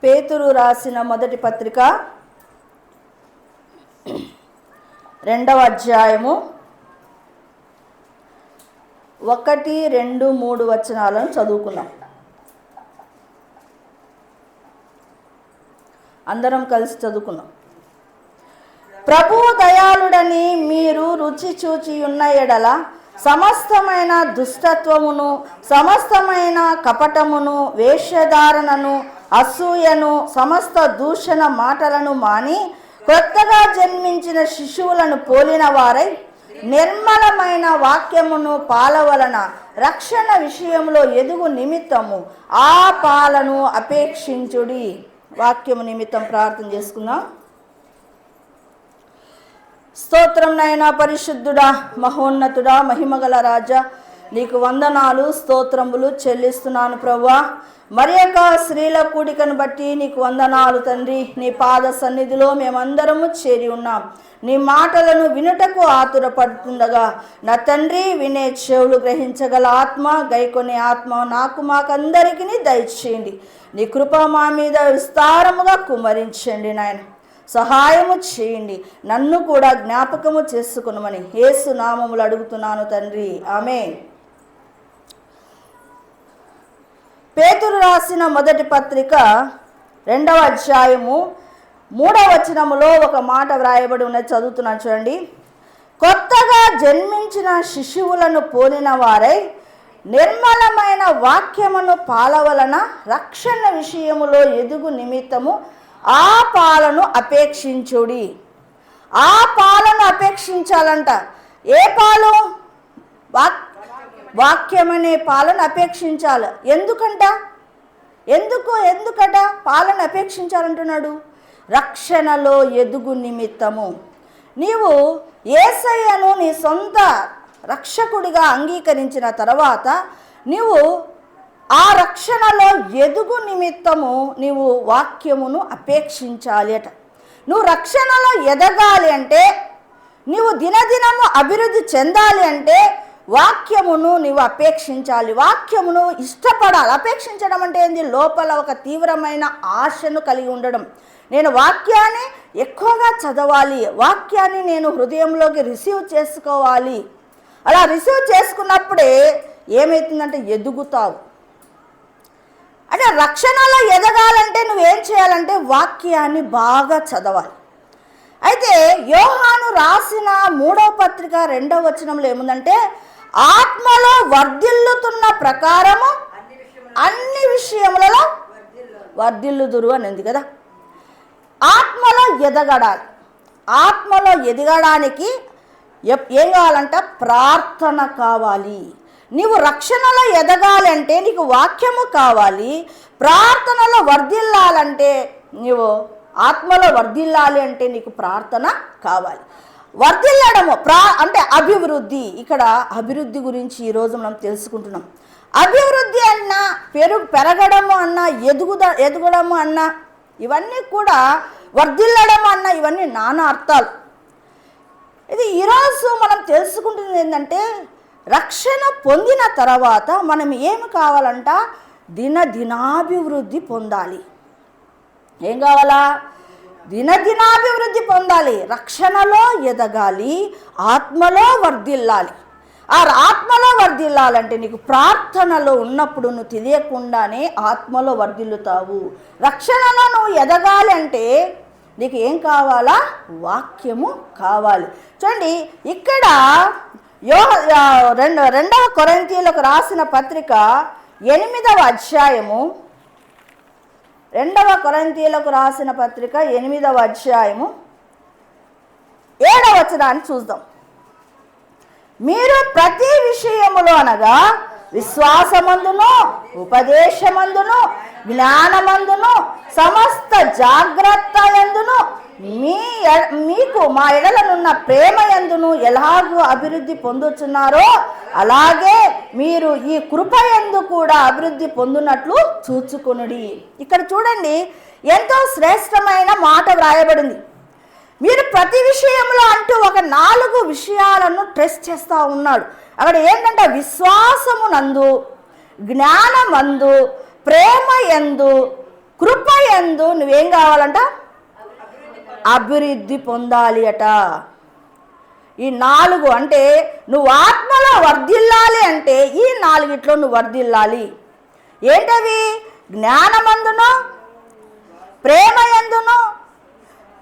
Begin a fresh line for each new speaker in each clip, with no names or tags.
పేతురు రాసిన మొదటి పత్రిక 2వ అధ్యాయము 1, 2, 3 వచనాలను చదువుకుందాం. అందరం కలిసి చదువుకుందాం. ప్రభువు దయాళుడని మీరు రుచి చూచి ఉన్న ఎడల సమస్తమైన దుష్టత్వమును, సమస్తమైన కపటమును, వేషధారణను, అసూయను, సమస్త దూషణ మాటలను మాని కొత్తగా జన్మించిన శిశువులను పోలిన వారై నిర్మలమైన వాక్యమును పాలవలన రక్షణ విషయంలో ఎదుగు నిమిత్తము ఆ పాలను అపేక్షించుడి. వాక్యము నిమిత్తం ప్రార్థన చేసుకుందాం. స్తోత్రం నాయనా, పరిశుద్ధుడా, మహోన్నతుడా, మహిమగల రాజా, నీకు వందనాలు స్తోత్రములు చెల్లిస్తున్నాను ప్రభువా. మరి యొక్క స్త్రీల కూడికను బట్టి నీకు వందనాలు తండ్రి. నీ పాద సన్నిధిలో మేమందరము చేరి ఉన్నాం. నీ మాటలను వినుటకు ఆతురపడుతుండగా నా తండ్రి వినే చెవులు, గ్రహించగల ఆత్మ, గైకొనే ఆత్మ నాకు మాకందరికీ దయచేయండి. నీ కృప మా మీద విస్తారముగా కుమ్మరించండి నాయన. సహాయము చేయండి, నన్ను కూడా జ్ఞాపకము చేసుకునమని యేసు నామములు అడుగుతున్నాను తండ్రి, ఆమేన్. పేతురు రాసిన మొదటి పత్రిక 2వ అధ్యాయము 3వ వచనములో ఒక మాట వ్రాయబడి ఉన్నది, చదువుతున్నాను చూడండి. కొత్తగా జన్మించిన శిశువులను పోలిన వారై నిర్మలమైన వాక్యమును పాలవలన రక్షణ విషయములో ఎదుగు నిమిత్తము ఆ పాలను అపేక్షించుడి. ఆ పాలను అపేక్షించాలంట. ఏ పాలు? వాక్యమనే పాలను అపేక్షించాలి. ఎందుకట పాలను అపేక్షించాలంటున్నాడు? రక్షణలో ఎదుగు నిమిత్తము. నీవు యేసయ్యను నీ సొంత రక్షకుడిగా అంగీకరించిన తర్వాత నీవు ఆ రక్షణలో ఎదుగు నిమిత్తము నీవు వాక్యమును అపేక్షించాలి అట. నువ్వు రక్షణలో ఎదగాలి అంటే, నీవు దినదినము అభివృద్ధి చెందాలి అంటే వాక్యమును నీవు అపేక్షించాలి, వాక్యమును ఇష్టపడాలి. అపేక్షించడం అంటే ఏంది? లోపల ఒక తీవ్రమైన ఆశను కలిగి ఉండడం. నేను వాక్యాన్ని ఎక్కువగా చదవాలి, వాక్యాన్ని నేను హృదయంలోకి రిసీవ్ చేసుకోవాలి. అలా రిసీవ్ చేసుకున్నప్పుడే ఏమవుతుందంటే ఎదుగుతావు. అంటే రక్షణలో ఎదగాలంటే నువ్వేం చేయాలంటే వాక్యాన్ని బాగా చదవాలి. అయితే యోహాను రాసిన 3వ పత్రిక 2వ వచనంలో ఏముందంటే, ఆత్మలో వర్ధిల్లుతున్న ప్రకారము అన్ని విషయములలో వర్ధిల్లుదురు అని ఉంది కదా. ఆత్మలో ఎదగడాలి. ఆత్మలో ఎదగడానికి ఏం కావాలంట? ప్రార్థన కావాలి. నీవు రక్షణలో ఎదగాలంటే నీకు వాక్యము కావాలి. ప్రార్థనలో వర్ధిల్లాలంటే, నీవు ఆత్మలో వర్ధిల్లాలి అంటే నీకు ప్రార్థన కావాలి. వర్ధిల్లడము అంటే అభివృద్ధి. ఇక్కడ అభివృద్ధి గురించి ఈరోజు మనం తెలుసుకుంటున్నాం. అభివృద్ధి అన్నా, పెరగడము అన్నా, ఎదగడము అన్నా, ఇవన్నీ కూడా వర్ధిల్లడం అన్నా, ఇవన్నీ నానా అర్థాలు. ఇది ఈరోజు మనం తెలుసుకుంటున్నది ఏంటంటే, రక్షణ పొందిన తర్వాత మనం ఏమి కావాలంట? దినాభివృద్ధి పొందాలి. ఏం కావాలా? దినాభివృద్ధి పొందాలి. రక్షణలో ఎదగాలి, ఆత్మలో వర్ధిల్లాలి. ఆ ఆత్మలో వర్ధిల్లాలంటే నీకు ప్రార్థనలో ఉన్నప్పుడు నువ్వు తెలియకుండానే ఆత్మలో వర్ధిల్లుతావు. రక్షణలో నువ్వు ఎదగాలి అంటే నీకు ఏం కావాలా? వాక్యము కావాలి. చూడండి, ఇక్కడ 2వ కొరింథీయులకు రాసిన పత్రిక 8వ అధ్యాయము 2వ కొరింథీయులకు రాసిన పత్రిక 8వ అధ్యాయము 7వ వచనాన్ని చూద్దాం. మీరు ప్రతి విషయములో అనగా విశ్వాసమందును, ఉపదేశమందును, జ్ఞానమందును, సమస్త జాగ్రత్త యందును, మీకు మా ఎడలనున్న ప్రేమ యందును ఎలాగూ అభివృద్ధి పొందుతున్నారో అలాగే మీరు ఈ కృప యందు కూడా అభివృద్ధి పొందునట్లు చూచుకొనుడి. ఇక్కడ చూడండి, ఎంతో శ్రేష్టమైన మాట వ్రాయబడింది. మీరు ప్రతి విషయంలో అంటూ ఒక 4 విషయాలను టెస్ట్ చేస్తూ ఉన్నాడు. అక్కడ ఏంటంటే విశ్వాసమునందు, జ్ఞానమందు, ప్రేమ యందు, కృపయందు నువ్వేం కావాలంట? అభివృద్ధి పొందాలి అట. ఈ 4 అంటే నువ్వు ఆత్మలో వర్ధిల్లాలి అంటే ఈ 4 నువ్వు వర్ధిల్లాలి. ఏంటవి? జ్ఞానమందును, ప్రేమయందును,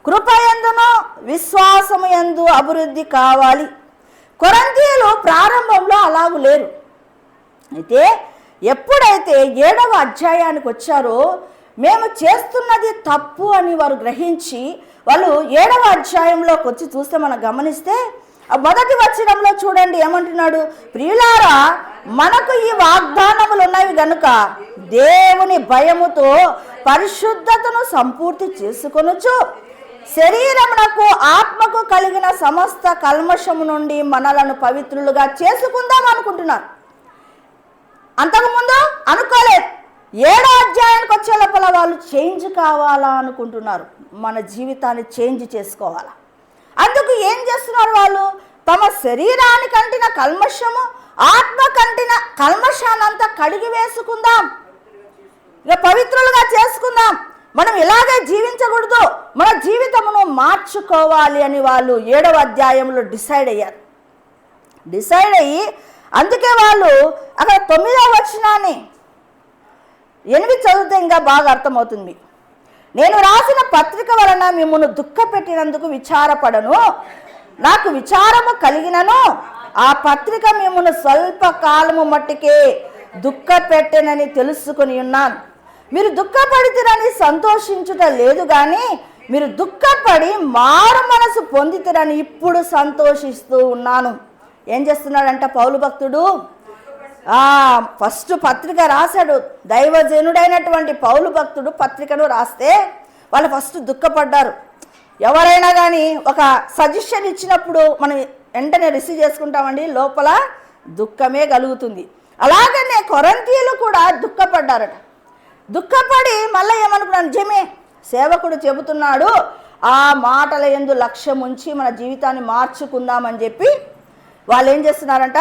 కృపయందును, విశ్వాసము యందు అభివృద్ధి కావాలి. కొరింథీయులు ప్రారంభంలో అలాగూ లేరు. అయితే ఎప్పుడైతే 7వ అధ్యాయానికి వచ్చారో మేము చేస్తున్నది తప్పు అని వారు గ్రహించి వాళ్ళు 7వ అధ్యాయంలోకి వచ్చి చూస్తే మనం గమనిస్తే మొదటి వచనంలో చూడండి ఏమంటున్నాడు? ప్రియులారా, మనకు ఈ వాగ్దానములు ఉన్నవి గనుక దేవుని భయముతో పరిశుద్ధతను సంపూర్తి చేసుకొనుచు శరీరమునకు ఆత్మకు కలిగిన సమస్త కల్మషము నుండి మనలను పవిత్రులుగా చేసుకుందాం అనుకుంటున్నారు. అంతకుముందు అనుకోలేదు. 7వ అధ్యాయానికి వచ్చే లోపల వాళ్ళు చేంజ్ కావాలా అనుకుంటున్నారు. మన జీవితాన్ని చేంజ్ చేసుకోవాలా. అందుకు ఏం చేస్తున్నారు వాళ్ళు? తమ శరీరానికి అంటిన కల్మషము, ఆత్మ కంటిన కల్మషాన్నంతా కడిగి వేసుకుందాం, ఇక పవిత్రులుగా చేసుకుందాం, మనం ఇలాగే జీవించకూడదు, మన జీవితమును మార్చుకోవాలి అని వాళ్ళు 7వ అధ్యాయంలో డిసైడ్ అయ్యారు. డిసైడ్ అయ్యి అందుకే వాళ్ళు అక్కడ 9వ వచనాన్ని 8 చదివితే ఇంకా బాగా అర్థమవుతుంది. నేను రాసిన పత్రిక వలన మిమ్మల్ని దుఃఖపెట్టినందుకు విచారపడను, నాకు విచారము కలిగినను ఆ పత్రిక మిమ్మల్ని స్వల్ప కాలము మట్టికే దుఃఖపెట్టెనని తెలుసుకుని ఉన్నాను. మీరు దుఃఖపడితిరని సంతోషించుట లేదు కానీ మీరు దుఃఖపడి మారు మనసు పొందితిరని ఇప్పుడు సంతోషిస్తూ ఉన్నాను. ఏం చేస్తున్నాడంట పౌలు భక్తుడు? ఫస్ట్ పత్రిక రాశాడు. దైవజనుడైనటువంటి పౌలు భక్తుడు పత్రికను రాస్తే వాళ్ళు ఫస్ట్ దుఃఖపడ్డారు. ఎవరైనా కానీ ఒక సజెషన్ ఇచ్చినప్పుడు మనం వెంటనే రిసీవ్ చేసుకుంటామండి, లోపల దుఃఖమే కలుగుతుంది. అలాగనే కొరింథీయులు కూడా దుఃఖపడ్డారట. దుఃఖపడి మళ్ళీ ఏమనుకున్నాను, నిజమే సేవకుడు చెబుతున్నాడు, ఆ మాటల యందు లక్ష్యం ఉంచి మన జీవితాన్ని మార్చుకుందామని చెప్పి వాళ్ళు ఏం చేస్తున్నారంట?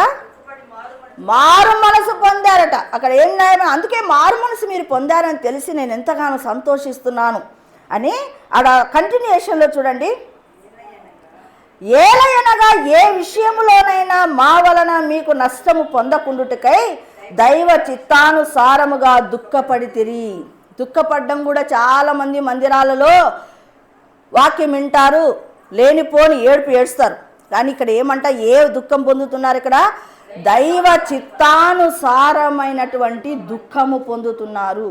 మారు మనసు పొందారట. అక్కడ ఏం న్యాయం? అందుకే మారు మనసు మీరు పొందారని తెలిసి నేను ఎంతగానో సంతోషిస్తున్నాను అని ఆడ కంటిన్యూషన్లో చూడండి. ఏలయనగా ఏ విషయంలోనైనా మా వలన మీకు నష్టము పొందకుండుటకై దైవ చిత్తానుసారముగా దుఃఖపడితిరి. దుఃఖపడడం కూడా చాలామంది మందిరాలలో వాక్యం వింటారు, లేనిపోని ఏడుపు ఏడుస్తారు. కానీ ఇక్కడ ఏమంట? ఏ దుఃఖం పొందుతున్నారు? ఇక్కడ దైవ చిత్తానుసారమైనటువంటి దుఃఖము పొందుతున్నారు.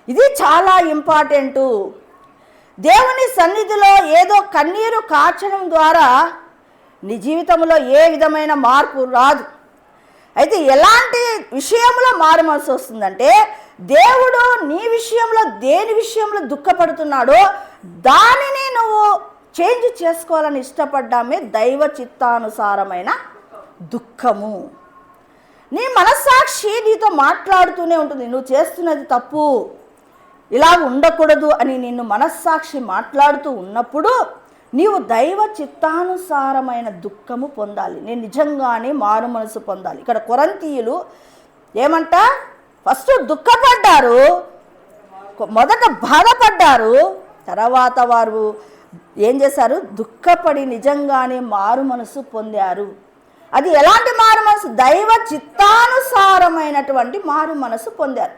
ఇది చాలా ఇంపార్టెంటు. దేవుని సన్నిధిలో ఏదో కన్నీరు కార్చడం ద్వారా నీ జీవితంలో ఏ విధమైన మార్పు రాదు. అయితే ఎలాంటి విషయంలో మారు మనసు వస్తుందంటే, దేవుడు నీ విషయంలో దేని విషయంలో దుఃఖపడుతున్నాడో దానిని నువ్వు చేంజ్ చేసుకోవాలని ఇష్టపడ్డామే దైవ చిత్తానుసారమైన దుఃఖము. నీ మనస్సాక్షి నీతో మాట్లాడుతూనే ఉంటుంది, నువ్వు చేస్తున్నది తప్పు, ఇలా ఉండకూడదు అని నిన్ను మనస్సాక్షి మాట్లాడుతూ ఉన్నప్పుడు నీవు దైవ చిత్తానుసారమైన దుఃఖము పొందాలి. నేను నిజంగానే మారు మనసు పొందాలి. ఇక్కడ కొరింథీయులు ఏమంట? ఫస్ట్ దుఃఖపడ్డారు, మొదట బాధపడ్డారు, తర్వాత వారు ఏం చేశారు? దుఃఖపడి నిజంగానే మారు మనసు పొందారు. అది ఎలాంటి మారు మనసు? దైవ చిత్తానుసారమైనటువంటి మారు మనసు పొందారు.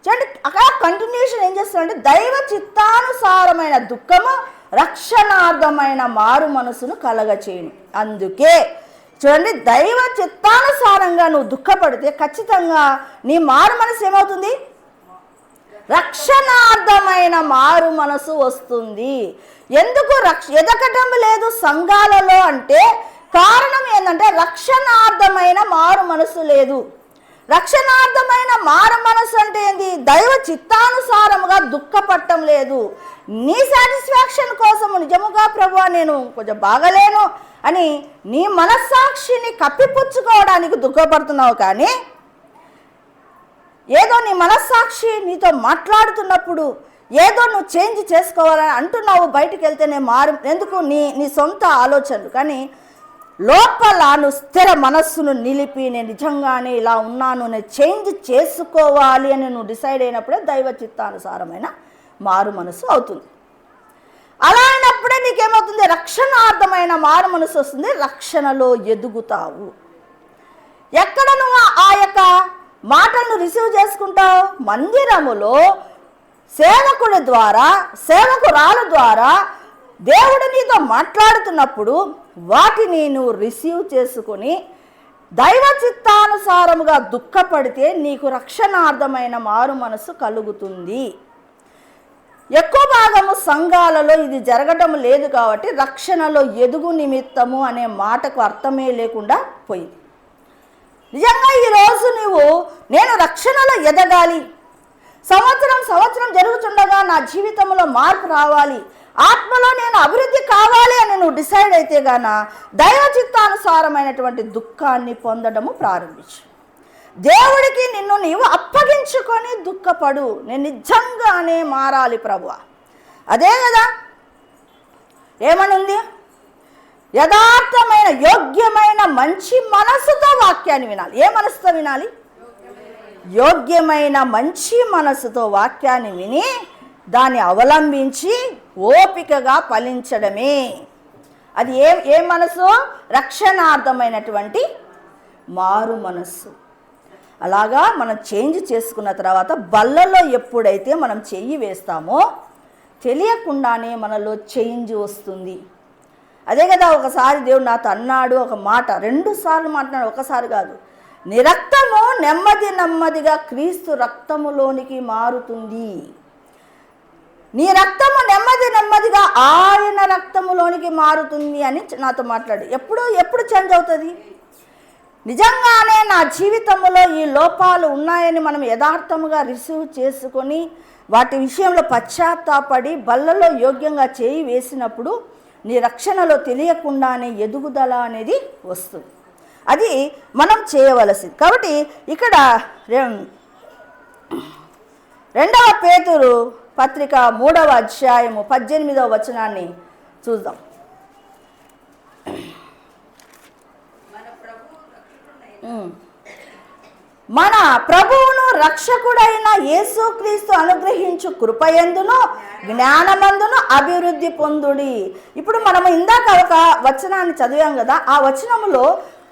చూడండి అక్కడ కంటిన్యూషన్ ఏం చేస్తారంటే, దైవ చిత్తానుసారమైన దుఃఖము రక్షణార్థమైన మారు మనసును కలగచేయును. అందుకే చూడండి, దైవ చిత్తానుసారంగా నువ్వు దుఃఖపడితే ఖచ్చితంగా నీ మారు మనసు ఏమవుతుంది? రక్షణార్థమైన మారు మనసు వస్తుంది. ఎందుకు ఎదగటం లేదు సంఘాలలో అంటే కారణం ఏంటంటే రక్షణార్థమైన మారు మనసు లేదు. రక్షణార్థమైన మారు మనసు అంటే ఏంది? దైవ చిత్తానుసారముగా దుఃఖపడటం లేదు. నీ సాటిస్ఫాక్షన్ కోసం నిజముగా ప్రభువా నేను కొంచెం బాగలేను అని నీ మనస్సాక్షిని కప్పిపుచ్చుకోవడానికి దుఃఖపడుతున్నావు. కానీ ఏదో నీ మనస్సాక్షి నీతో మాట్లాడుతున్నప్పుడు ఏదో నువ్వు చేంజ్ చేసుకోవాలని అంటున్నావు, బయటికి వెళ్తేనే మారు, ఎందుకు నీ సొంత ఆలోచనలు. కానీ లోపల నువ్వు స్థిర మనస్సును నిలిపి నేను నిజంగానే ఇలా ఉన్నాను, నేను చేంజ్ చేసుకోవాలి అని నువ్వు డిసైడ్ అయినప్పుడే దైవ చిత్తానుసారమైన మారు మనసు అవుతుంది. అలా అయినప్పుడే నీకేమవుతుంది? రక్షణార్థమైన మారు మనసు వస్తుంది, రక్షణలో ఎదుగుతావు. ఎక్కడ నువ్వు ఆ యొక్క మాటలను రిసీవ్ చేసుకుంటావు? మందిరములో సేవకుడి ద్వారా, సేవకురాలు ద్వారా దేవుడు నీతో మాట్లాడుతున్నప్పుడు వాటిని నువ్వు రిసీవ్ చేసుకొని దైవ చిత్తానుసారముగా దుఃఖపడితే నీకు రక్షణార్థమైన మారు మనసు కలుగుతుంది. ఎక్కువ భాగము సంఘాలలో ఇది జరగడం లేదు కాబట్టి రక్షణలో ఎదుగు నిమిత్తము అనే మాటకు అర్థమే లేకుండా పోయింది. నిజంగా ఈరోజు నేను రక్షణలో ఎదగాలి, సంవత్సరం జరుగుతుండగా నా జీవితంలో మార్పు రావాలి, ఆత్మలో నేను అభివృద్ధి కావాలి అని నువ్వు డిసైడ్ అయితే గాన దైవ చిత్తానుసారమైనటువంటి దుఃఖాన్ని పొందడము ప్రారంభించు. దేవుడికి నిన్ను నీవు అప్పగించుకొని దుఃఖపడు. నేను నిజంగానే మారాలి ప్రభువా. అదే కదా ఏమనుంది? యథార్థమైన యోగ్యమైన మంచి మనసుతో వాక్యాన్ని వినాలి. ఏ మనసుతో వినాలి? యోగ్యమైన మంచి మనసుతో వాక్యాన్ని విని దాన్ని అవలంబించి ఓపికగా ఫలించడమే. అది ఏ మనసు? రక్షణార్థమైనటువంటి మారు మనస్సు. అలాగా మనం చేంజ్ చేసుకున్న తర్వాత బల్లలో ఎప్పుడైతే మనం చెయ్యి వేస్తామో తెలియకుండానే మనలో చేంజ్ వస్తుంది. అదే కదా ఒకసారి దేవుడు నాతో అన్నాడు, ఒక మాట 2 సార్లు మాట్లాడు, ఒకసారి కాదు. నీ రక్తము నెమ్మదిగా క్రీస్తు రక్తములోనికి మారుతుంది. నీ రక్తము నెమ్మదిగా ఆయన రక్తములోనికి మారుతుంది అని నాతో మాట్లాడు. ఎప్పుడు చేంజ్ అవుతుంది? నిజంగానే నా జీవితంలో ఈ లోపాలు ఉన్నాయని మనం యథార్థముగా రిసీవ్ చేసుకొని వాటి విషయంలో పశ్చాత్తాపడి బల్లలో యోగ్యంగా చేయి వేసినప్పుడు నీ రక్షణలో తెలియకుండానే ఎదుగుదల అనేది వస్తుంది. అది మనం చేయవలసింది. కాబట్టి ఇక్కడ 2వ పేతురు పత్రిక 3వ అధ్యాయము 18వ వచనాన్ని చూద్దాం. మన ప్రభువును రక్షకుడైన యేసుక్రీస్తు అనుగ్రహించు కృపయందును జ్ఞానమందును అభివృద్ధి పొందుడి. ఇప్పుడు మనము ఇందాక ఒక వచనాన్ని చదివాం కదా, ఆ వచనములో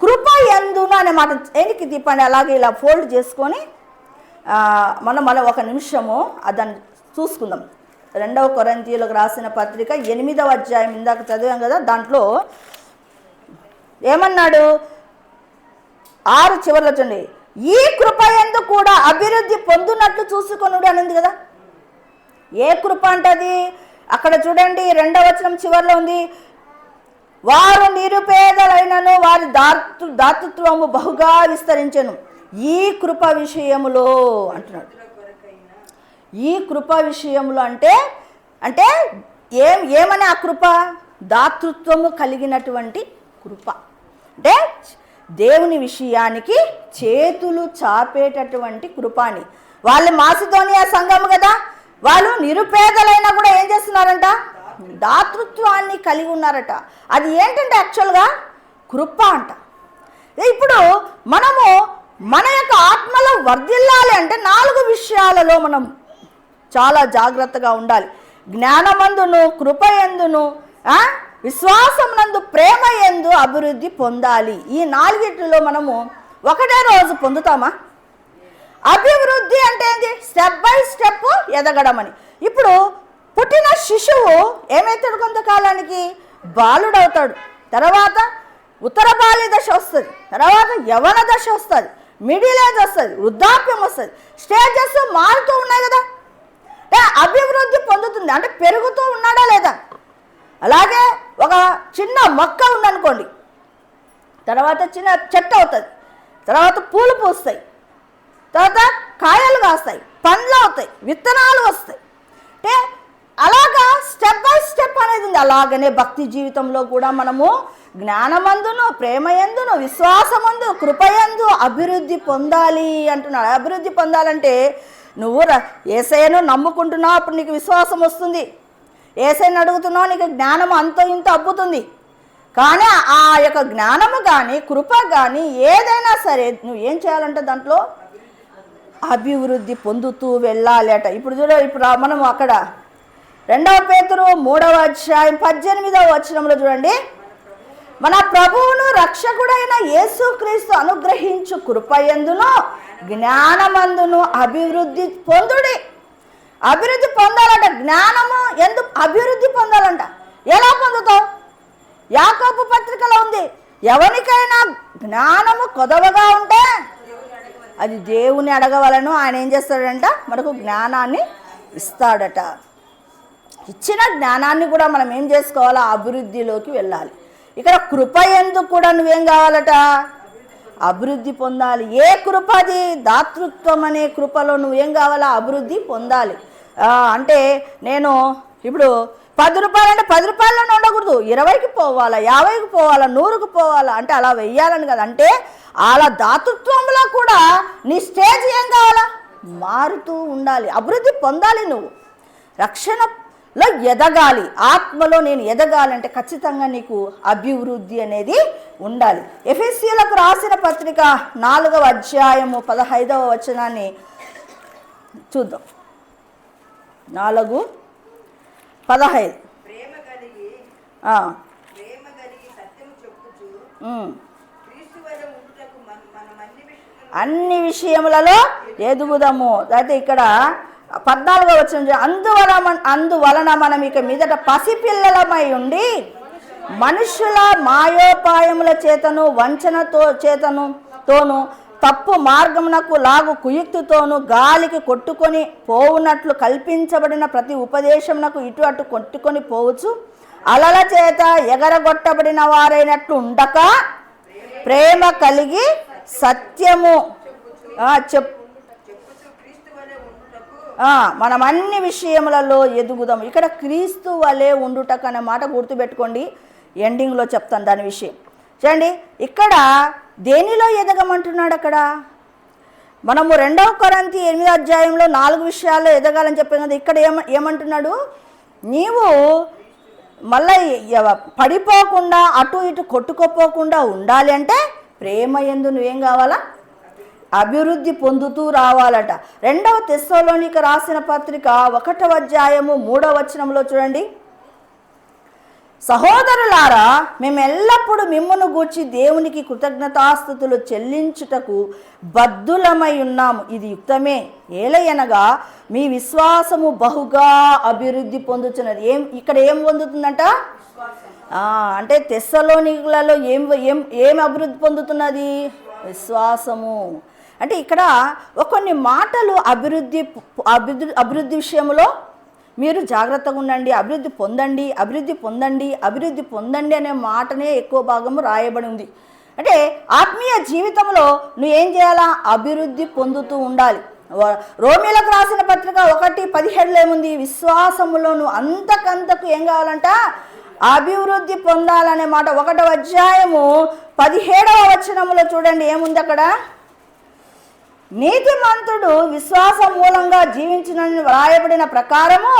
కృపయందును అనే మాట ఎనికి తిప్పండి. అలాగే ఇలా ఫోల్డ్ చేసుకొని మనం ఒక నిమిషము దాన్ని చూసుకుందాం. 2వ కొరింథీయులకు రాసిన పత్రిక 8వ అధ్యాయం ఇందాక చదివాం కదా, దాంట్లో ఏమన్నాడు? 6 చివరిలో చూడండి, ఈ కృపయందు కూడా అభివృద్ధి పొందునట్లు చూసుకొనుడు అని ఉంది కదా. ఏ కృప అంటది? అక్కడ చూడండి 2వ వచనం చివరిలో ఉంది, వారు నిరుపేదలైనను వారి దాతృత్వము బహుగా విస్తరించెను ఈ కృప విషయములో అంటున్నాడు. ఈ కృప విషయములో అంటే ఏమని? ఆ కృప దాతృత్వము కలిగినటువంటి కృప. అంటే దేవుని విషయానికి చేతులు చాపేటటువంటి కృపాని. వాళ్ళు మాసిదోనియా సంఘము కదా, వాళ్ళు నిరుపేదలైనా కూడా ఏం చేస్తున్నారంట? దాతృత్వాన్ని కలిగి ఉన్నారట. అది ఏంటంటే యాక్చువల్గా కృప అంట. ఇప్పుడు మనము మన యొక్క ఆత్మలో వర్ధిల్లాలి అంటే 4 విషయాలలో మనం చాలా జాగ్రత్తగా ఉండాలి. జ్ఞానమందును, కృపయందును, విశ్వాసమునందు, ప్రేమ యందు అభివృద్ధి పొందాలి. ఈ 4 మనము ఒకటే రోజు పొందుతామా? అభివృద్ధి అంటే ఏంటి? స్టెప్ బై స్టెప్ ఎదగడం అని. ఇప్పుడు పుట్టిన శిశువు ఏమవుతాడు? కొంతకాలానికి బాలుడవుతాడు, తర్వాత ఉత్తర బాల్య దశ వస్తుంది, తర్వాత యవన దశ వస్తుంది, మిడిల్ ఏజ్ వస్తుంది, వృద్ధాప్యం వస్తుంది. స్టేజెస్ మారుతూ ఉన్నాయి కదా. అంటే అభివృద్ధి పొందుతుంది అంటే పెరుగుతూ ఉన్నాడా లేదా? అలాగే ఒక చిన్న మొక్క ఉందనుకోండి, తర్వాత చిన్న చెట్టు అవుతుంది, తర్వాత పూలు పూస్తాయి, తర్వాత కాయలు కాస్తాయి, పండ్లు అవుతాయి, విత్తనాలు వస్తాయి. అంటే అలాగా స్టెప్ బై స్టెప్ అనేది ఉంది. అలాగనే భక్తి జీవితంలో కూడా మనము జ్ఞానమందును, ప్రేమయందును, విశ్వాసమందు, కృపయందు అభివృద్ధి పొందాలి అంటున్నాడు. అభివృద్ధి పొందాలంటే నువ్వు యేసయ్యను నమ్ముకుంటున్నావు, అప్పుడు నీకు విశ్వాసం వస్తుంది. యేసయ్యను అడుగుతున్నావు, నీకు జ్ఞానం అంతో ఇంత అబ్బుతుంది. కానీ ఆ యొక్క జ్ఞానము కానీ కృప కానీ ఏదైనా సరే నువ్వు ఏం చేయాలంటే దాంట్లో అభివృద్ధి పొందుతూ వెళ్ళాలి అట. ఇప్పుడు ఇప్పుడు మనం అక్కడ 2 పేతురు 3వ అధ్యాయం 18వ వచనంలో చూడండి, మన ప్రభువును రక్షకుడైన యేసుక్రీస్తు అనుగ్రహించు కృపయందును జ్ఞానమందును అభివృద్ధి పొందుడి. అభివృద్ధి పొందాలంట. జ్ఞానము ఎందుకు అభివృద్ధి పొందాలంట? ఎలా పొందుతావు? యాకోబు పత్రికలో ఉంది, ఎవరికైనా జ్ఞానము కొదవగా ఉంటే అది దేవుని అడగవలను. ఆయన ఏం చేస్తాడంట? మనకు జ్ఞానాన్ని ఇస్తాడట. ఇచ్చిన జ్ఞానాన్ని కూడా మనం ఏం చేసుకోవాలా? అభివృద్ధిలోకి వెళ్ళాలి. ఇక్కడ కృప ఎందుకు కూడా నువ్వేం కావాలట? అభివృద్ధి పొందాలి. ఏ కృప అది? దాతృత్వం అనే కృపలో నువ్వేం కావాలా? అభివృద్ధి పొందాలి. అంటే నేను ఇప్పుడు 10 రూపాయలు అంటే 10 రూపాయలను ఉండకూడదు, 20కి పోవాలా, 50కి పోవాలా, 100కి పోవాలా, అంటే అలా వెయ్యాలని కదా. అంటే అలా దాతృత్వంలో కూడా నీ స్టేజ్ ఏం కావాలా? మారుతూ ఉండాలి. అభివృద్ధి పొందాలి. నువ్వు రక్షణలో ఎదగాలి. ఆత్మలో నేను ఎదగాలంటే ఖచ్చితంగా నీకు అభివృద్ధి అనేది ఉండాలి. ఎఫెసీయులకు రాసిన పత్రిక 4వ అధ్యాయము 15వ వచనాన్ని చూద్దాం. 4:15. అన్ని విషయములలో ఎదుగుదము. అయితే ఇక్కడ 14వ వచనం, అందువలన మనం ఇక మీదట పసిపిల్లలమై ఉండి మనుషుల మాయోపాయముల చేతను వంచనతో తోను తప్పు మార్గమునకు లాగు కుయుక్తితోను గాలికి కొట్టుకొని పోవునట్లు కల్పించబడిన ప్రతి ఉపదేశమునకు ఇటు అటు కొట్టుకొని పోవచ్చు, అలల చేత ఎగరగొట్టబడిన వారైనట్లు ఉండక ప్రేమ కలిగి సత్యము మనం అన్ని విషయములలో ఎదుగుదాం. ఇక్కడ క్రీస్తు వలె ఉండుటకు అనే మాట గుర్తుపెట్టుకోండి. ఎండింగ్లో చెప్తాను దాని విషయం. చూడండి, ఇక్కడ దేనిలో ఎదగమంటున్నాడు? అక్కడ మనము 2వ కొరింథీ 8వ అధ్యాయంలో 4 విషయాల్లో ఎదగాలని చెప్పాం కదా. ఇక్కడ ఏమంటున్నాడు? నీవు మళ్ళీ పడిపోకుండా అటు ఇటు కొట్టుకోపోకుండా ఉండాలి అంటే ప్రేమ యందు నువ్వేం కావాలా? అభివృద్ధి పొందుతూ రావాలట. 2వ తెస్సలోనిక రాసిన పత్రిక 1వ అధ్యాయము 3వ వచనంలో చూడండి, సహోదరులారా, మేము ఎల్లప్పుడూ మిమ్మును గూర్చి దేవునికి కృతజ్ఞతాస్తుతులు చెల్లించుటకు బద్ధులమై ఉన్నాము. ఇది యుక్తమే. ఏలయనగా మీ విశ్వాసము బహుగా అభివృద్ధి పొందుతున్నది. ఇక్కడ ఏం పొందుతుందంట? అంటే తెస్సలోనికలలో ఏం అభివృద్ధి పొందుతున్నది? విశ్వాసము. అంటే ఇక్కడ కొన్ని మాటలు అభివృద్ధి విషయంలో మీరు జాగ్రత్తగా ఉండండి. అభివృద్ధి పొందండి, అభివృద్ధి పొందండి, అభివృద్ధి పొందండి అనే మాటనే ఎక్కువ భాగము రాయబడి ఉంది. అంటే ఆత్మీయ జీవితంలో నువ్వేం చేయాలా? అభివృద్ధి పొందుతూ ఉండాలి. రోమీలకు రాసిన పత్రిక 1:17 ఏముంది? విశ్వాసములో నువ్వు అంతకంతకు ఏం కావాలంట? అభివృద్ధి పొందాలనే మాట. 1వ అధ్యాయము 17వ వచనంలో చూడండి ఏముంది అక్కడ? నీతిమంతుడు విశ్వాస మూలంగా జీవించునని వ్రాయబడిన ప్రకారము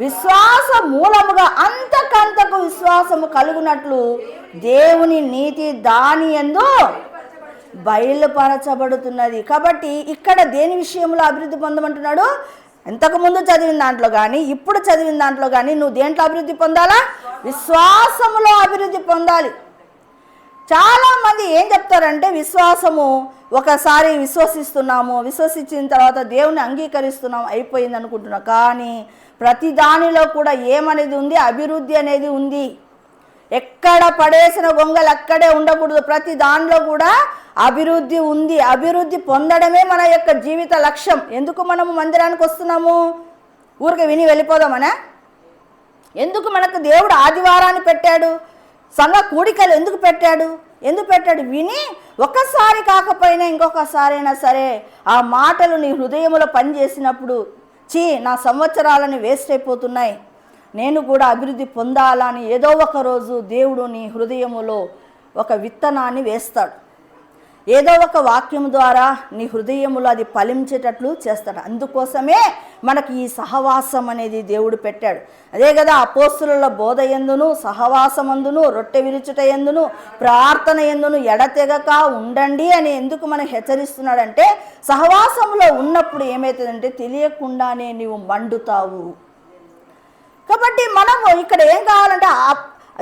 విశ్వాస మూలముగా అంతకంతకు విశ్వాసము కలుగునట్లు దేవుని నీతి దాని యందు బయలుపరచబడుతున్నది. కాబట్టి ఇక్కడ దేని విషయంలో అభివృద్ధి పొందమంటున్నాడు? ఇంతకుముందు చదివిన దాంట్లో కానీ ఇప్పుడు చదివిన దాంట్లో కానీ నువ్వు దేంట్లో అభివృద్ధి పొందాలా? విశ్వాసములో అభివృద్ధి పొందాలి. చాలామంది ఏం చెప్తారంటే విశ్వాసము ఒకసారి విశ్వసిస్తున్నాము, విశ్వసించిన తర్వాత దేవుని అంగీకరిస్తున్నాము, అయిపోయింది అనుకుంటున్నాం. కానీ ప్రతి దానిలో కూడా ఏమనేది ఉంది? అభివృద్ధి అనేది ఉంది. ఎక్కడ పడేసిన గొంగలు అక్కడే ఉండకూడదు. ప్రతి దానిలో కూడా అభివృద్ధి ఉంది. అభివృద్ధి పొందడమే మన యొక్క జీవిత లక్ష్యం. ఎందుకు మనము మందిరానికి వస్తున్నాము? ఊరికి విని వెళ్ళిపోదామనా? ఎందుకు మనకు దేవుడు ఆదివారాన్ని పెట్టాడు? సంఘ కూడికలు ఎందుకు పెట్టాడు? విని ఒకసారి కాకపోయినా ఇంకొకసారైనా సరే ఆ మాటలు నీ హృదయంలో పనిచేసినప్పుడు నా సంవత్సరాలని వేస్ట్ అయిపోతున్నాయి, నేను కూడా అభివృద్ధి పొందాలని ఏదో ఒక రోజు దేవుడు నీ హృదయములో ఒక విత్తనాన్ని వేస్తాడు. ఏదో ఒక వాక్యం ద్వారా నీ హృదయములో అది ఫలించేటట్లు చేస్తాడు. అందుకోసమే మనకి ఈ సహవాసం అనేది దేవుడు పెట్టాడు. అదే కదా అపోస్తుల బోధ యందును, సహవాసమందును, రొట్టె విరుచుట యందును, ప్రార్థన యందును ఎడతెగక ఉండండి అని ఎందుకు మనకు హెచ్చరిస్తున్నాడంటే, సహవాసంలో ఉన్నప్పుడు ఏమవుతుందంటే తెలియకుండానే నీవు మండుతావు. కాబట్టి మనము ఇక్కడ ఏం కావాలంటే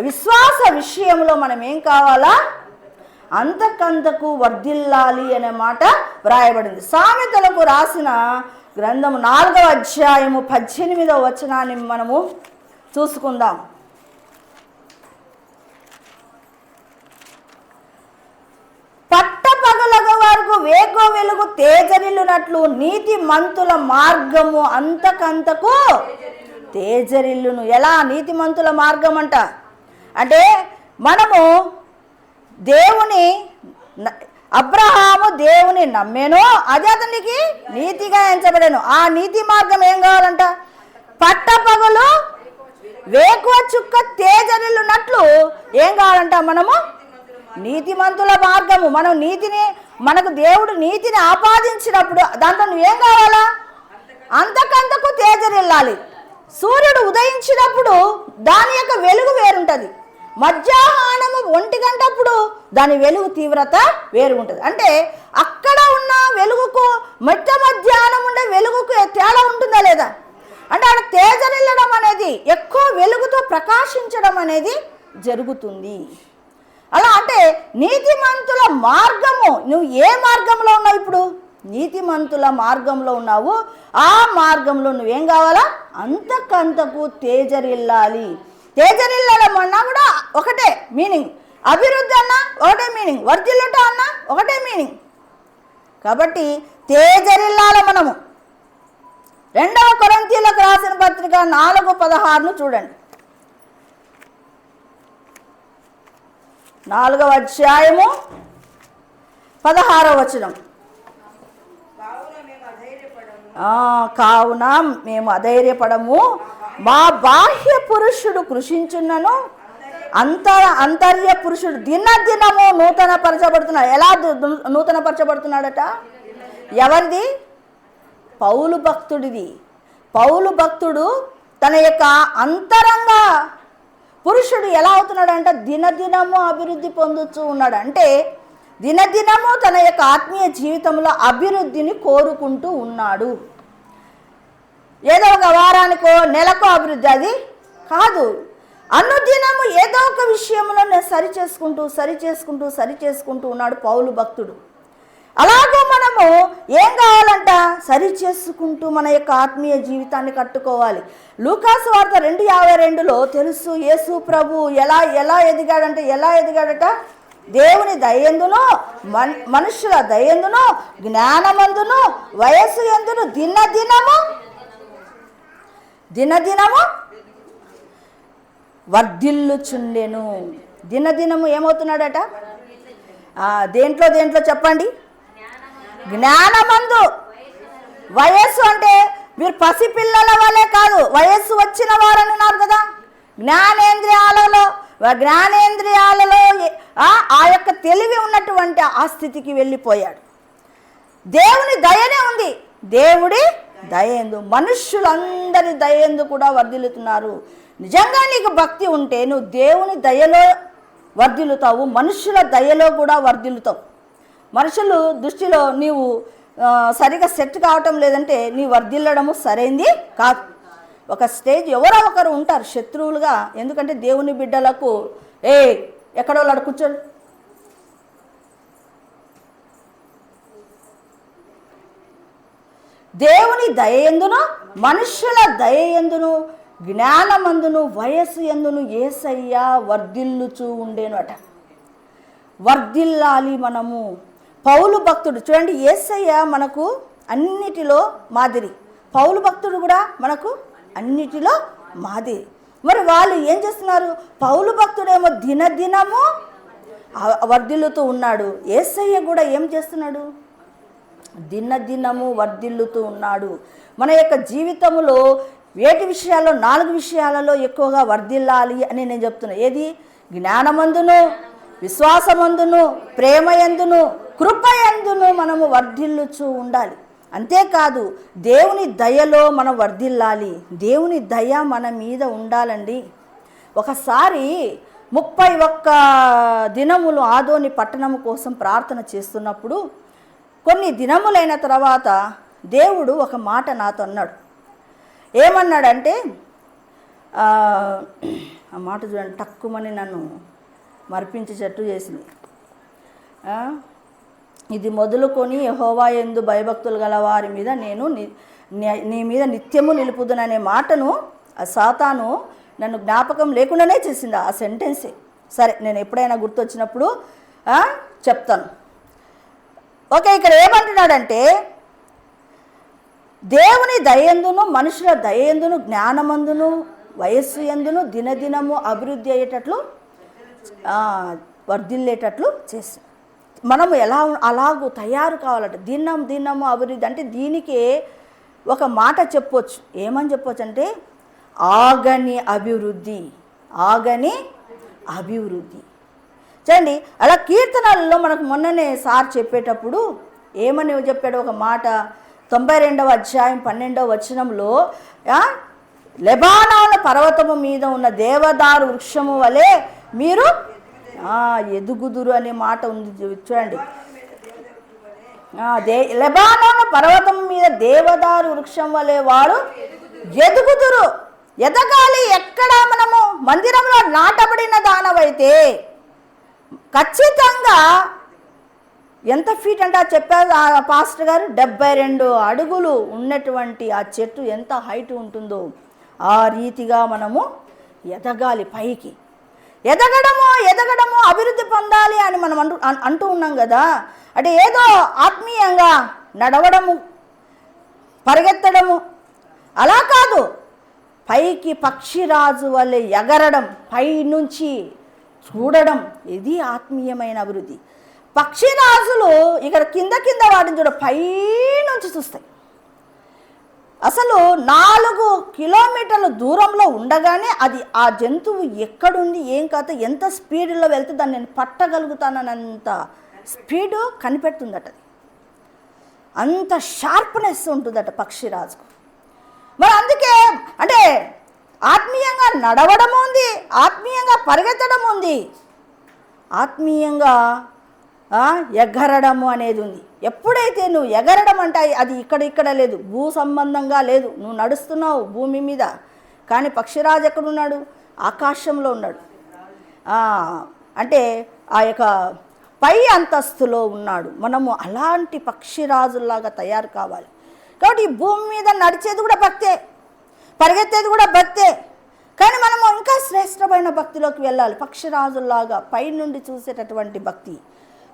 విశ్వాస విషయంలో మనం ఏం కావాలా, అంతకంతకు వర్ధిల్లాలి అనే మాట వ్రాయబడింది. సామెతలకు రాసిన గ్రంథము 4వ అధ్యాయము 18వ వచనాన్ని మనము చూసుకుందాం. పట్టపగలగ వరకు వేకో వెలుగు తేజరిల్లునట్లు నీతి మంతుల మార్గము అంతకంతకు తేజరిల్లును. ఎలా నీతిమంతుల మార్గం అంటే మనము దేవుని, అబ్రహాము దేవుని నమ్మేను, అది అతనికి నీతిగా ఎంచబడేను. ఆ నీతి మార్గం ఏం కావాలంట, పట్టపగలు వేకువ చుక్క తేజరిల్లునట్లు ఏం కావాలంట, మనము నీతిమంతుల మార్గము. మనం నీతిని, మనకు దేవుడు నీతిని ఆపాదించినప్పుడు దాంట్లో నువ్వేం కావాలా, అంతకంతకు తేజరిల్లాలి. సూర్యుడు ఉదయించినప్పుడు దాని యొక్క వెలుగు వేరుంటుంది, మధ్యాహ్నము 1 గంటప్పుడు దాని వెలుగు తీవ్రత వేరు ఉంటుంది. అంటే అక్కడ ఉన్న వెలుగుకు మధ్యాహ్నం ఉండే వెలుగుకు తేడా ఉంటుందా లేదా అంటే అక్కడ తేజరిల్లడం అనేది, ఎక్కువ వెలుగుతో ప్రకాశించడం అనేది జరుగుతుంది. అలా అంటే నీతిమంతుల మార్గము, నువ్వు ఏ మార్గంలో ఉన్నావు, ఇప్పుడు నీతిమంతుల మార్గంలో ఉన్నావు. ఆ మార్గంలో నువ్వేం కావాలా, అంతకంతకు తేజరిల్లాలి. తేజరిల్లడం అన్నా కూడా ఒకటే మీనింగ్, అభివృద్ధి అన్నా ఒకటే మీనింగ్, వర్ధిల్లుట అన్నా ఒకటే మీనింగ్. కాబట్టి తేజరిల్లాల మనము. 2వ కొరింథీయులకు రాసిన పత్రిక 4:16 చూడండి. 4వ అధ్యాయము 16వ వచనం. కావున మేము అధైర్యపడము, మా బాహ్య పురుషుడు కృషించున్నను, అంతర్య పురుషుడు దినదినము నూతన పరచబడుతున్నాడు. ఎలా నూతన పరచబడుతున్నాడట, ఎవరిది, పౌలు భక్తుడిది. పౌలు భక్తుడు తన యొక్క అంతరంగ పురుషుడు ఎలా అవుతున్నాడంటే దినదినము అభివృద్ధి పొందుతూ ఉన్నాడు. అంటే దినదినము తన యొక్క ఆత్మీయ జీవితంలో అభివృద్ధిని కోరుకుంటూ ఉన్నాడు. ఏదో ఒక వారానికో నెలకో అభివృద్ధి అది కాదు, అనుదినము ఏదో ఒక విషయంలో నేను సరి చేసుకుంటూ ఉన్నాడు పౌలు భక్తుడు. అలాగే మనము ఏం కావాలంట, సరి చేసుకుంటూ మన యొక్క ఆత్మీయ జీవితాన్ని కట్టుకోవాలి. లూకాసు వార్త 2:52లో తెలుసు యేసు ప్రభు ఎలా ఎదిగాడట, దేవుని దయందును మనుషుల దయందును జ్ఞానమందును వయస్సు ఎందును దినదినము వర్ధిల్లుచుండెను. దినదినము ఏమవుతున్నాడట, దేంట్లో చెప్పండి, జ్ఞానమందు. వయస్సు అంటే మీరు పసిపిల్లల వల్లే కాదు, వయస్సు వచ్చిన వారని ఉన్నారు కదా, జ్ఞానేంద్రియాలలో ఆ యొక్క తెలివి ఉన్నటువంటి ఆ స్థితికి వెళ్ళిపోయాడు. దేవుని దయనే ఉంది, దేవుడి దయందు, మనుష్యులందరి దయందు కూడా వర్ధిల్లుతున్నారు. నిజంగా నీకు భక్తి ఉంటే నువ్వు దేవుని దయలో వర్ధిల్లుతావు, మనుషుల దయలో కూడా వర్ధిల్లుతావు. మనుషులు దృష్టిలో నీవు సరిగా సెట్ కావటం లేదంటే నీ వర్ధిల్లడము సరైంది కాదు. ఒక స్టేజ్ ఎవరో ఒకరు ఉంటారు శత్రువులుగా, ఎందుకంటే దేవుని బిడ్డలకు ఎక్కడో వాళ్ళు కూర్చోడు, దేవుని దయ ఎందును మనుష్యుల దయ ఎందును జ్ఞానమందును వయస్సు ఎందును యేసయ్య వర్ధిల్లుచూ ఉండేను అట. వర్ధిల్లాలి మనము. పౌలు భక్తుడు చూడండి, యేసయ్య మనకు అన్నిటిలో మాదిరి, పౌలు భక్తుడు కూడా మనకు అన్నిటిలో మాదిరి. మరి వాళ్ళు ఏం చేస్తున్నారు, పౌలు భక్తుడేమో దినదినము వర్ధిల్లుతూ ఉన్నాడు, యేసయ్య కూడా ఏం చేస్తున్నాడు, దినదినము వర్ధిల్లుతూ ఉన్నాడు. మన యొక్క జీవితంలో వేటి విషయాల్లో 4 విషయాలలో ఎక్కువగా వర్ధిల్లాలి అని నేను చెప్తున్నా. ఏది, జ్ఞానమందును విశ్వాసమందును ప్రేమయందును కృపయందును మనము వర్ధిల్లుచూ ఉండాలి. అంతేకాదు దేవుని దయలో మనం వర్ధిల్లాలి. దేవుని దయ మన మీద ఉండాలండి. ఒకసారి 31 దినములు ఆదోని పట్టణం కోసం ప్రార్థన చేస్తున్నప్పుడు కొన్ని దినములైన తర్వాత దేవుడు ఒక మాట నాతో అన్నాడు. ఏమన్నాడంటే, ఆ మాట చూడండి, తక్కువని నన్ను మరిపించేటట్టు చేసింది. ఇది మొదలుకొని యెహోవా యందు భయభక్తులు గల వారి మీద నేను నీ మీద నిత్యము నిలుపుదుననే మాటను ఆ సాతాను నన్ను జ్ఞాపకం లేకుండానే చేసింది ఆ సెంటెన్సే. సరే, నేను ఎప్పుడైనా గుర్తొచ్చినప్పుడు చెప్తాను. ఓకే, ఇక్కడ ఏమంటున్నాడంటే, దేవుని దయందును మనుషుల దయందును జ్ఞానమందును వయస్సు ఎందును దినదినము అభివృద్ధి అయ్యేటట్లు వర్ధిల్లేటట్లు చేసి మనము అలాగూ తయారు కావాలంటే దినము అభివృద్ధి అంటే దీనికే ఒక మాట చెప్పొచ్చు. ఏమని చెప్పొచ్చు అంటే ఆగని అభివృద్ధి చూడండి. అలా కీర్తనలలో మనకు మొన్ననే సార్ చెప్పేటప్పుడు ఏమని చెప్పాడు ఒక మాట, 92వ అధ్యాయం 12వ వచనంలో, లెబానోను పర్వతము మీద ఉన్న దేవదారు వృక్షము వలె మీరు ఎదుగుదురు అనే మాట ఉంది చూడండి. లెబానోను పర్వతం మీద దేవదారు వృక్షం వలె వారు ఎదుగుదురు. ఎదగాలి. ఎక్కడ మనము మందిరంలో నాటబడిన దానవైతే ఖచ్చితంగా ఎంత ఫీట్ అంటే చెప్పారు ఆ పాస్టర్ గారు, 72 అడుగులు ఉన్నటువంటి ఆ చెట్టు ఎంత హైట్ ఉంటుందో ఆ రీతిగా మనము ఎదగాలి. పైకి ఎదగడము అభివృద్ధి పొందాలి అని మనం అంటూ ఉన్నాం కదా. అంటే ఏదో ఆత్మీయంగా నడవడము, పరిగెత్తడము అలా కాదు. పైకి పక్షిరాజు వలె ఎగరడం, పైనుంచి చూడడం, ఇది ఆత్మీయమైన అభివృద్ధి. పక్షిరాజులు ఇక్కడ కింద వాటిని చూడ పైనుంచి చూస్తాయి. అసలు 4 కిలోమీటర్ల దూరంలో ఉండగానే అది ఆ జంతువు ఎక్కడుంది, ఏం కథ, ఎంత స్పీడ్లో వెళ్తే దాన్ని నేను పట్టగలుగుతానన్నంత స్పీడు కనిపెడుతుందట. అంత షార్ప్నెస్ ఉంటుందట పక్షిరాజుకు. మరి అందుకే అంటే ఆత్మీయంగా నడవడం ఉంది, ఆత్మీయంగా పరిగెత్తడం ఉంది, ఆత్మీయంగా ఎగరడము అనేది ఉంది. ఎప్పుడైతే నువ్వు ఎగరడం అంటే అది ఇక్కడ లేదు, భూ సంబంధంగా లేదు. నువ్వు నడుస్తున్నావు భూమి మీద, కానీ పక్షిరాజు ఎక్కడున్నాడు? ఆకాశంలో ఉన్నాడు. అంటే ఆ యొక్క పై అంతస్తులో ఉన్నాడు. మనము అలాంటి పక్షిరాజుల్లాగా తయారు కావాలి. కాబట్టి ఈ భూమి మీద నడిచేది కూడా భక్తే, పరిగెత్తేది కూడా భక్తే. కానీ మనము ఇంకా శ్రేష్టమైన భక్తిలోకి వెళ్ళాలి. పక్షిరాజుల్లాగా పైనుండి చూసేటటువంటి భక్తి,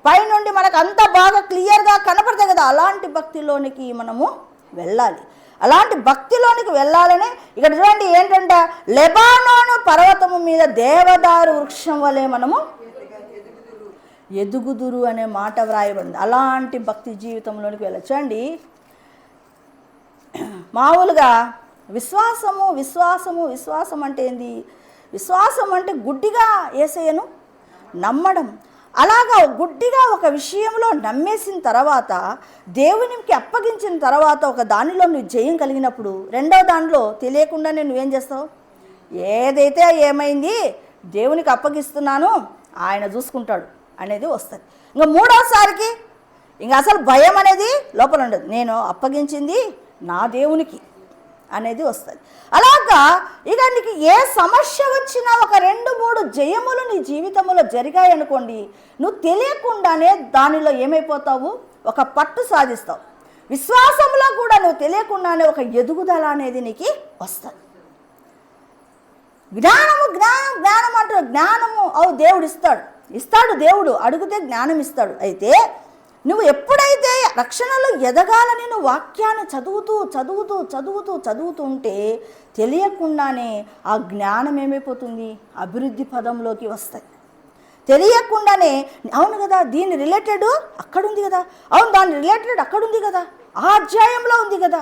పైనుండి మనకు అంత బాగా క్లియర్గా కనపడతాయి కదా, అలాంటి భక్తిలోనికి మనము వెళ్ళాలి. అలాంటి భక్తిలోనికి వెళ్ళాలని ఇక్కడ చూడండి ఏంటంటే, లెబానోను పర్వతము మీద దేవదారు వృక్షం వలె మనము ఎదుగుదురు అనే మాట వ్రాయబడింది. అలాంటి భక్తి జీవితంలోనికి వెళ్ళచ్చు అండి. మామూలుగా విశ్వాసం అంటే ఏంది? విశ్వాసం అంటే గుడ్డిగా యేసయ్యను నమ్మడం. అలాగా గుడ్డిగా ఒక విషయంలో నమ్మేసిన తర్వాత, దేవునికి అప్పగించిన తర్వాత, ఒక దానిలో నువ్వు జయం కలిగినప్పుడు, రెండవ దానిలో తెలియకుండానే నువ్వేం చేస్తావు? ఏదైతే ఏమైంది దేవునికి అప్పగిస్తున్నాను, ఆయన చూసుకుంటాడు అనేది వస్తుంది. ఇంకా మూడోసారికి ఇంకా అసలు భయం అనేది లోపల ఉండదు. నేను అప్పగించింది నా దేవునికి అనేది వస్తుంది. అలాగా ఇక నీకు ఏ సమస్య వచ్చినా ఒక 2-3 జయములు నీ జీవితంలో జరిగాయి అనుకోండి, నువ్వు తెలియకుండానే దానిలో ఏమైపోతావు? ఒక పట్టు సాధిస్తావు. విశ్వాసంలో కూడా నువ్వు తెలియకుండానే ఒక ఎదుగుదల అనేది నీకు వస్తుంది. జ్ఞానము అంటారు. జ్ఞానము దేవుడు ఇస్తాడు. దేవుడు అడిగితే జ్ఞానం ఇస్తాడు. అయితే నువ్వు ఎప్పుడైతే రక్షణలో ఎదగాలని నువ్వు వాక్యాన్ని చదువుతూ ఉంటే తెలియకుండానే ఆ జ్ఞానం ఏమైపోతుంది? అభివృద్ధి పదంలోకి వస్తాయి. తెలియకుండానే అవును కదా, దీని రిలేటెడ్ అక్కడుంది కదా, అవును దాని రిలేటెడ్ అక్కడుంది కదా, ఆ అధ్యాయంలో ఉంది కదా.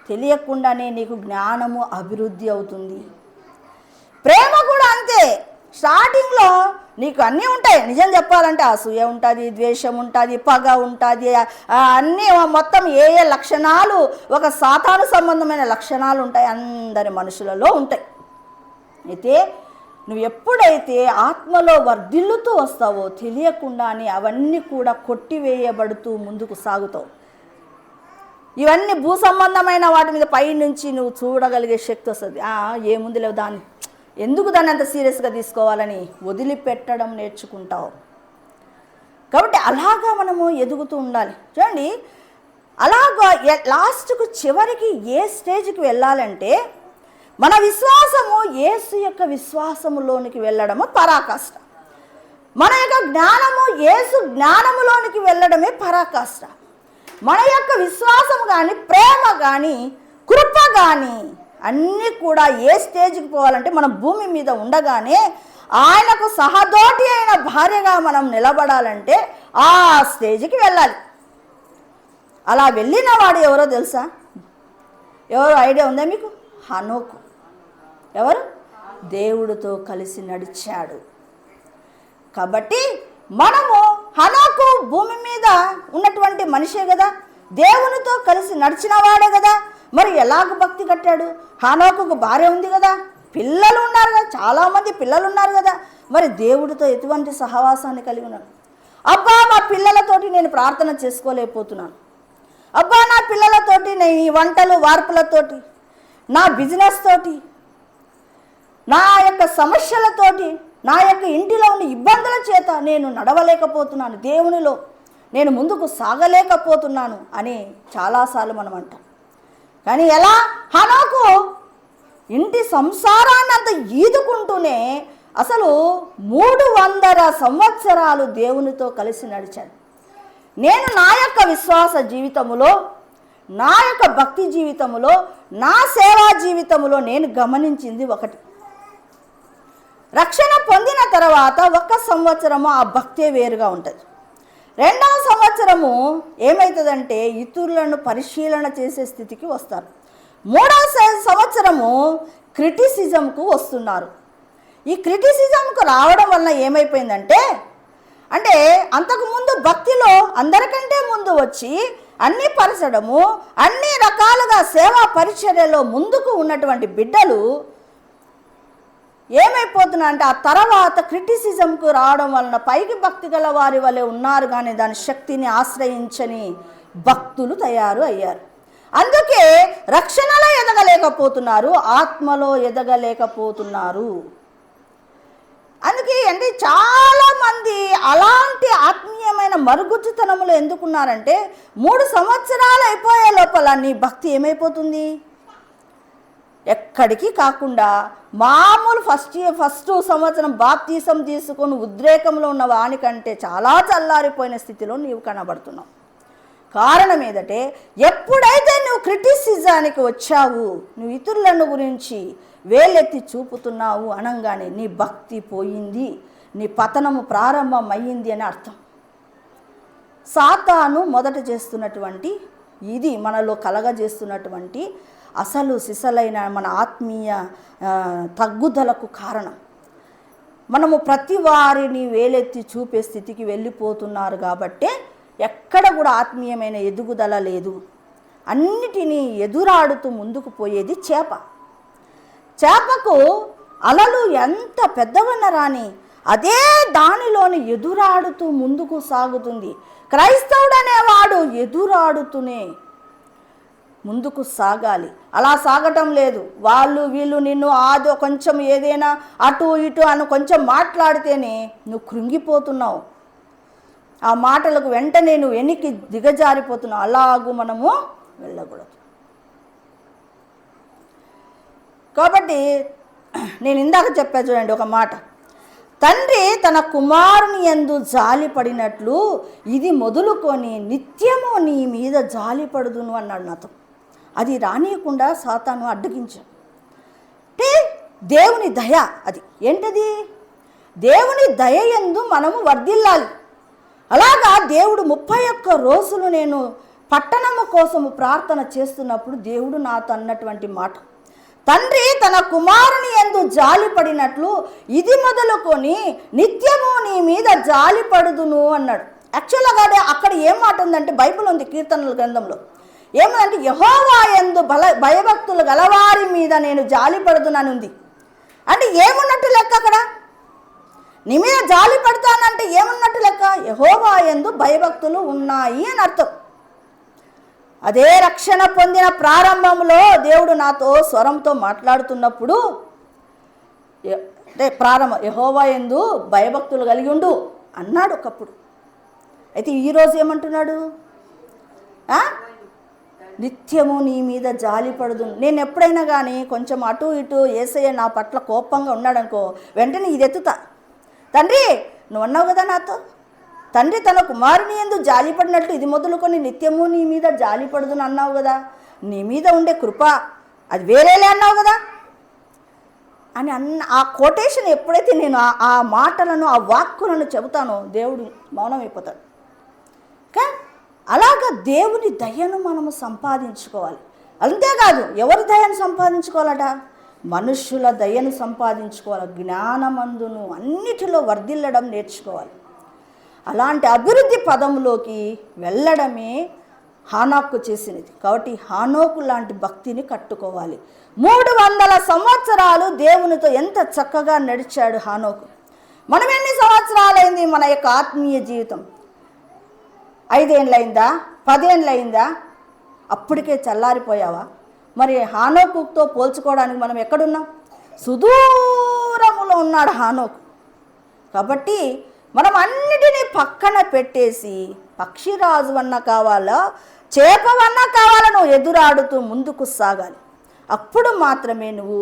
తెలియకుండానే నీకు జ్ఞానము అభివృద్ధి అవుతుంది. ప్రేమ కూడా అంతే. స్టార్టింగ్లో నీకు అన్నీ ఉంటాయి. నిజం చెప్పాలంటే అసూయ ఉంటుంది, ద్వేషం ఉంటుంది, పగ ఉంటుంది, అన్నీ మొత్తం ఏ ఏ లక్షణాలు, ఒక సాతాను సంబంధమైన లక్షణాలు ఉంటాయి, అందరి మనుషులలో ఉంటాయి. అయితే నువ్వు ఎప్పుడైతే ఆత్మలో వర్ధిల్లుతూ వస్తావో తెలియకుండానే అవన్నీ కూడా కొట్టివేయబడుతూ ముందుకు సాగుతావు. ఇవన్నీ భూ సంబంధమైన వాటి మీద పైనుంచి నువ్వు చూడగలిగే శక్తి వస్తుంది. ఏముంది లేవు, ఎందుకు దాన్ని అంత సీరియస్గా తీసుకోవాలని వదిలిపెట్టడం నేర్చుకుంటావు. కాబట్టి అలాగా మనము ఎదుగుతూ ఉండాలి. చూడండి, అలాగా లాస్ట్కు చివరికి ఏ స్టేజ్కి వెళ్ళాలంటే మన విశ్వాసము యేసు యొక్క విశ్వాసములోనికి వెళ్ళడము పరాకాష్ట. మన యొక్క జ్ఞానము యేసు జ్ఞానములోనికి వెళ్ళడమే పరాకాష్ట. మన యొక్క విశ్వాసం కానీ, ప్రేమ కానీ, కృప కానీ అన్నీ కూడా ఏ స్టేజ్కి పోవాలంటే మనం భూమి మీద ఉండగానే ఆయనకు సహదోటి అయిన భార్యగా మనం నిలబడాలంటే ఆ స్టేజ్కి వెళ్ళాలి. అలా వెళ్ళిన వాడు ఎవరో తెలుసా? ఎవరో ఐడియా ఉందా మీకు? హనోకు. ఎవరు? దేవుడితో కలిసి నడిచాడు. కాబట్టి మనము హనోకు భూమి మీద ఉన్నటువంటి మనిషే కదా, దేవునితో కలిసి నడిచిన వాడే కదా. మరి ఎలాగ భక్తి కట్టాడు? హనోకుకు భార్య ఉంది కదా, పిల్లలు ఉన్నారు కదా, చాలామంది పిల్లలు ఉన్నారు కదా. మరి దేవుడితో ఎటువంటి సహవాసాన్ని కలిగి ఉన్నాడు? అబ్బా, మా పిల్లలతోటి నేను ప్రార్థన చేసుకోలేకపోతున్నాను, అబ్బా నా పిల్లలతోటి నేను ఈ వంటలు వార్పులతోటి, నా బిజినెస్ తోటి, నా యొక్క సమస్యలతోటి, నా యొక్క ఇంటిలో ఉన్న ఇబ్బందుల చేత నేను నడవలేకపోతున్నాను, దేవునిలో నేను ముందుకు సాగలేకపోతున్నాను అని చాలాసార్లు మనం అంటాం. కానీ ఎలా? హనోకు ఇంటి సంసారాన్ని అంత ఈదుకుంటూనే అసలు 300 సంవత్సరాలు దేవునితో కలిసి నడిచాడు. నేను నా యొక్క విశ్వాస జీవితములో, నా యొక్క భక్తి జీవితములో, నా సేవా జీవితములో నేను గమనించింది ఒకటి. రక్షణ పొందిన తర్వాత 1 సంవత్సరము ఆ భక్తే వేరుగా ఉంటుంది. 2వ సంవత్సరము ఏమవుతుందంటే ఇతరులను పరిశీలన చేసే స్థితికి వస్తారు. 3వ సంవత్సరము క్రిటిసిజంకు వస్తున్నారు. ఈ క్రిటిసిజంకు రావడం వలన ఏమైపోయిందంటే, అంటే అంతకుముందు భక్తిలో అందరికంటే ముందు వచ్చి అన్ని పరచడము, అన్ని రకాలుగా సేవా పరిచర్యలో ముందుకు ఉన్నటువంటి బిడ్డలు ఏమైపోతున్నా అంటే ఆ తర్వాత క్రిటిసిజంకు రావడం వలన పైకి భక్తి గల వారి వలె ఉన్నారు కానీ దాని శక్తిని ఆశ్రయించని భక్తులు తయారు అయ్యారు. అందుకే రక్షణలో ఎదగలేకపోతున్నారు, ఆత్మలో ఎదగలేకపోతున్నారు. అందుకే అంటే చాలామంది అలాంటి ఆత్మీయమైన మరుగుజ్జుతనములు ఎందుకున్నారంటే 3 సంవత్సరాలు అయిపోయే లోపల నీ భక్తి ఏమైపోతుంది? ఎక్కడికి కాకుండా మామూలు ఫస్ట్ సంవత్సరం బాప్తీసం తీసుకొని ఉద్రేకంలో ఉన్న వానికంటే చాలా చల్లారిపోయిన స్థితిలో నీవు కనబడుతున్నావు. కారణం ఏదంటే ఎప్పుడైతే నువ్వు క్రిటిసిజానికి వచ్చావు, నువ్వు ఇతరులను గురించి వేలెత్తి చూపుతున్నావు అనగానే నీ భక్తి పోయింది, నీ పతనము ప్రారంభమయ్యింది అని అర్థం. సాతాను మొదట చేస్తున్నటువంటి ఇది మనలో కలగజేస్తున్నటువంటి అసలు సిసలైన మన ఆత్మీయ తగ్గుదలకు కారణం. మనము ప్రతి వారిని వేలెత్తి చూపే స్థితికి వెళ్ళిపోతున్నారు కాబట్టే ఎక్కడ కూడా ఆత్మీయమైన ఎదుగుదల లేదు. అన్నిటినీ ఎదురాడుతూ ముందుకు పోయేది చేప. చేపకు అలలు ఎంత పెద్దవన్న రాని అదే దానిలోని ఎదురాడుతూ ముందుకు సాగుతుంది. క్రైస్తవుడు అనేవాడు ఎదురాడుతూనే ముందుకు సాగాలి. అలా సాగటం లేదు. వాళ్ళు వీళ్ళు నిన్ను ఆదో కొంచెం ఏదైనా అటు ఇటు అని కొంచెం మాట్లాడితేనే నువ్వు కృంగిపోతున్నావు, ఆ మాటలకు వెంటనే నువ్వు వెనక్కి దిగజారిపోతున్నావు. అలాగూ మనము వెళ్ళకూడదు. కాబట్టి నేను ఇందాక చెప్పా చూడండి ఒక మాట, తండ్రి తన కుమారుని యందు జాలి పడినట్లు ఇది మొదలుకొని నిత్యము నీ మీద జాలి పడుదును అన్నాడు నాతో. అది రానియకుండా సాతాను అడ్డగించాడు. అంటే దేవుని దయ, అది ఏంటది? దేవుని దయ యందు మనము వర్ధిల్లాలి. అలాగా దేవుడు 31 రోజులు నేను పట్టణము కోసము ప్రార్థన చేస్తున్నప్పుడు దేవుడు నాతో అన్నటువంటి మాట, తండ్రి తన కుమారుని యందు జాలిపడినట్లు ఇది మొదలుకొని నిత్యము నీ మీద జాలిపడుదును అన్నాడు. యాక్చువల్గా అక్కడ ఏం మాట ఉందంటే, బైబిల్ ఉంది కీర్తనల గ్రంథంలో ఏమంటే, యెహోవా యందు భయభక్తులు గలవారి మీద నేను జాలిపడుదునని ఉంది. అంటే ఏమున్నట్టు లెక్క అక్కడ? నీ మీద జాలి పడతానంటే ఏమున్నట్టు లెక్క? యెహోవా యందు భయభక్తులు ఉన్నాయి అని అర్థం. అదే రక్షణ పొందిన ప్రారంభంలో దేవుడు నాతో స్వరంతో మాట్లాడుతున్నప్పుడు అంటే యెహోవా యందు భయభక్తులు కలిగి ఉండు అన్నాడు ఒకప్పుడు. అయితే ఈరోజు ఏమంటున్నాడు? నిత్యము నీ మీద జాలి పడదు. నేను ఎప్పుడైనా కానీ కొంచెం అటు ఇటు యేసయ్య నా పట్ల కోపంగా ఉన్నాడనుకో, వెంటనే ఇది ఎత్తుతా, తండ్రి నువ్వు అన్నావు కదా నాతో, తండ్రి తన కుమారుని యందు జాలిపడినట్లు ఇది మొదలుకొని నిత్యము నీ మీద జాలిపడదును అన్నావు కదా, నీ మీద ఉండే కృప అది వేరేలే అన్నావు కదా అని ఆ కొటేషన్ ఎప్పుడైతే నేను ఆ మాటలను ఆ వాక్కులను చెబుతానో దేవుడు మౌనమైపోతాడు. అలాగా దేవుని దయను మనము సంపాదించుకోవాలి. అంతేకాదు ఎవరి దయను సంపాదించుకోవాలట? మనుష్యుల దయను సంపాదించుకోవాలి. జ్ఞానమందును అన్నిటిలో వర్ధిల్లడం నేర్చుకోవాలి. అలాంటి అభివృద్ధి పదంలోకి వెళ్ళడమే హానోకు చేసినది. కాబట్టి హానోకు లాంటి భక్తిని కట్టుకోవాలి. 300 సంవత్సరాలు దేవునితో ఎంత చక్కగా నడిచాడు హానోకు. మనం ఎన్ని సంవత్సరాలైంది మన యొక్క ఆత్మీయ జీవితం? 5 ఏళ్ళైందా? 10 ఏళ్ళైందా? అప్పటికే చల్లారిపోయావా? మరి హానోకుతో పోల్చుకోవడానికి మనం ఎక్కడున్నాం? సుదూరములో ఉన్నాడు హానోకు. కాబట్టి మనం అన్నిటినీ పక్కన పెట్టేసి పక్షిరాజు వన్న కావాలా, చేపవన్నా కావాలా, నువ్వు ఎదురాడుతూ ముందుకు సాగాలి. అప్పుడు మాత్రమే నువ్వు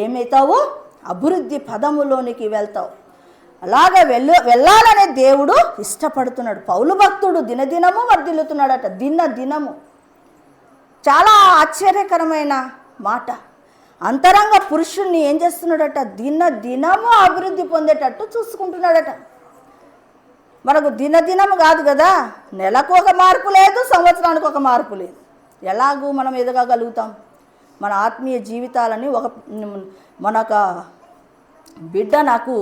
ఏమవుతావు? అభివృద్ధి పదములోనికి వెళ్తావు. అలాగే వెళ్ళాలనే దేవుడు ఇష్టపడుతున్నాడు. పౌలు భక్తుడు దినదినము వర్ధిల్లుతున్నాడట. దినము చాలా ఆశ్చర్యకరమైన మాట. అంతరంగ పురుషుణ్ణి ఏం చేస్తున్నాడట? దినము అభివృద్ధి పొందేటట్టు చూసుకుంటున్నాడట. మనకు దినము కాదు కదా, నెలకు ఒక మార్పు లేదు, సంవత్సరానికి ఒక మార్పు లేదు. ఎలాగూ మనం ఎదగగలుగుతాం? మన ఆత్మీయ జీవితాలని మనొక బిడ్డ నాకు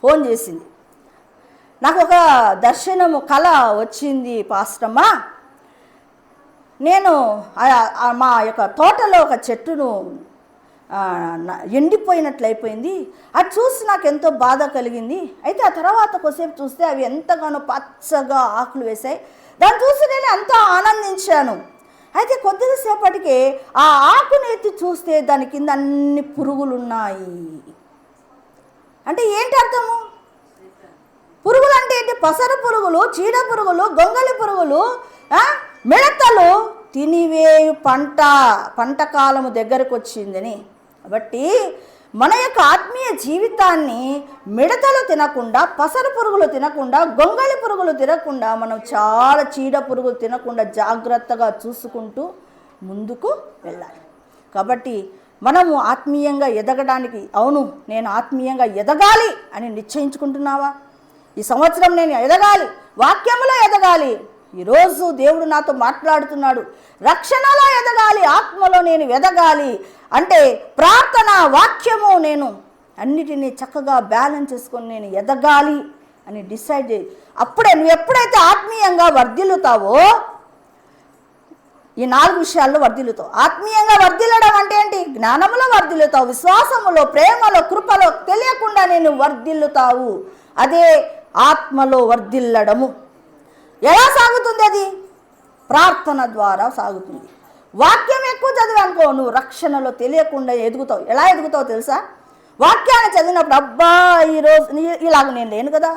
ఫోన్ చేసింది. నాకు ఒక దర్శనము కళ వచ్చింది పాస్టమ్మా. నేను మా యొక్క తోటలో ఒక చెట్టును ఎండిపోయినట్లయిపోయింది. అది చూసి నాకు ఎంతో బాధ కలిగింది. అయితే ఆ తర్వాత కొద్దిసేపు చూస్తే అవి ఎంతగానో పచ్చగా ఆకులు వేశాయి. దాన్ని చూసి నేను ఎంతో ఆనందించాను. అయితే కొద్దిసేపటికి ఆ ఆకుని ఎత్తి చూస్తే దాని కింద అన్ని పురుగులు ఉన్నాయి. అంటే ఏంటి అర్థము? పురుగులు అంటే ఏంటి? పసర పురుగులు, చీడ పురుగులు, గొంగలి పురుగులు, మిడతలు తినివేయు పంట కాలము దగ్గరకు వచ్చిందని. కాబట్టి మన యొక్క ఆత్మీయ జీవితాన్ని మిడతలు తినకుండా, పసర పురుగులు తినకుండా, గొంగళి పురుగులు తినకుండా, మనం చాలా చీడ పురుగులు తినకుండా జాగ్రత్తగా చూసుకుంటూ ముందుకు వెళ్ళాలి. కాబట్టి మనము ఆత్మీయంగా ఎదగడానికి, అవును నేను ఆత్మీయంగా ఎదగాలి అని నిశ్చయించుకుంటున్నావా? ఈ సంవత్సరం నేను ఎదగాలి, వాక్యములో ఎదగాలి. ఈరోజు దేవుడు నాతో మాట్లాడుతున్నాడు, రక్షణలో ఎదగాలి, ఆత్మలో నేను ఎదగాలి అంటే ప్రార్థన, వాక్యము, నేను అన్నిటినీ చక్కగా బ్యాలెన్స్ చేసుకొని నేను ఎదగాలి అని డిసైడ్ చేయి. అప్పుడే నువ్వు ఎప్పుడైతే ఆత్మీయంగా వర్ధిల్లుతావో ఈ 4 విషయాల్లో వర్ధిల్లుతావు. ఆత్మీయంగా వర్ధిల్లడం అంటే ఏంటి? జ్ఞానములో వర్ధిల్లుతావు, విశ్వాసములో, ప్రేమలో, కృపలో తెలియకుండా నేను వర్ధిల్లుతావు. అదే ఆత్మలో వర్ధిల్లడము. ఎలా సాగుతుంది అది? ప్రార్థన ద్వారా సాగుతుంది. వాక్యం ఎక్కువ చదివానుకో నువ్వు రక్షణలో తెలియకుండా ఎదుగుతావు. ఎలా ఎదుగుతావు తెలుసా? వాక్యాన్ని చదివినప్పుడు అబ్బా ఈరోజు ఇలాగ నేను లేను కదా,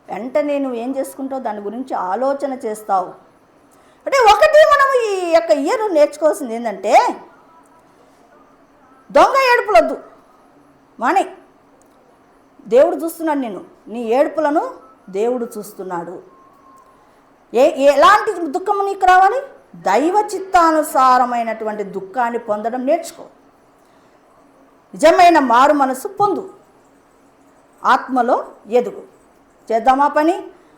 వెంటనే నువ్వు ఏం చేసుకుంటావు? దాని గురించి ఆలోచన చేస్తావు. అంటే ఒకటి మనం ఈ యొక్క ఇయర్ నేర్చుకోవాల్సింది ఏంటంటే, దొంగ ఏడుపులొద్దు మానే. దేవుడు చూస్తున్నాడు నిన్ను, నీ ఏడుపులను దేవుడు చూస్తున్నాడు. ఎలాంటి దుఃఖము నీకు రావాలి? దైవ చిత్తానుసారమైనటువంటి దుఃఖాన్ని పొందడం నేర్చుకో. నిజమైన మారు మనసు పొందు, ఆత్మలో ఎదుగు. చేద్దామా పని?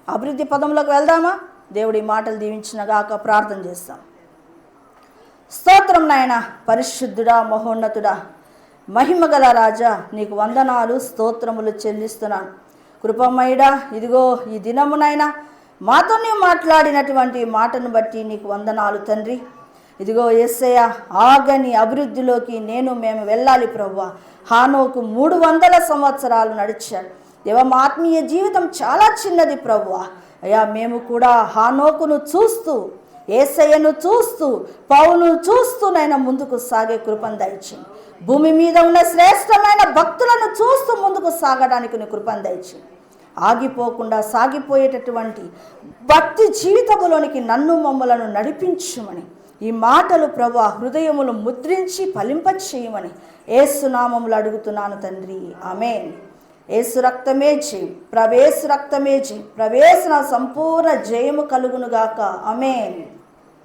అభివృద్ధి పదంలోకి వెళ్దామా? దేవుడి మాటలు దీవించినగాక ప్రార్థన చేస్తాం. స్తోత్రం నాయన. పరిశుద్ధుడా, మహోన్నతుడా, మహిమగల రాజా, నీకు వందనాలు, స్తోత్రములు చెల్లిస్తున్నాను. కృపమయుడా, ఇదిగో ఈ దినమునైనా మాతో నీవు మాట్లాడినటువంటి మాటను బట్టి నీకు వందనాలు తండ్రి. ఇదిగో యేసయ్య, ఆగని అభివృద్ధిలోకి మేము వెళ్ళాలి ప్రభువా. హానోకు 300 సంవత్సరాలు నడిచాడు దేవా. మా ఆత్మీయ జీవితం చాలా చిన్నది ప్రభువా. అయ్యా, మేము కూడా హానోకును చూస్తూ, యేసయ్యను చూస్తూ, పౌలును చూస్తూ నైనా ముందుకు సాగే కృపను దయచేయండి. భూమి మీద ఉన్న శ్రేష్టమైన భక్తులను చూస్తూ ముందుకు సాగడానికి నీ కృపను దయచేయండి. ఆగిపోకుండా సాగిపోయేటటువంటి భక్తి జీవితములోనికి నన్ను మమ్మలను నడిపించుమని ఈ మాటలు ప్రభువా హృదయములు ముద్రించి ఫలింపచేయమని యేసు నామములో అడుగుతున్నాను తండ్రి, ఆమేన్. యేసు రక్తమే జయం, ప్రవేశ రక్తమే జయం, ప్రవేశన సంపూర్ణ జయము కలుగునుగాక, ఆమేన్.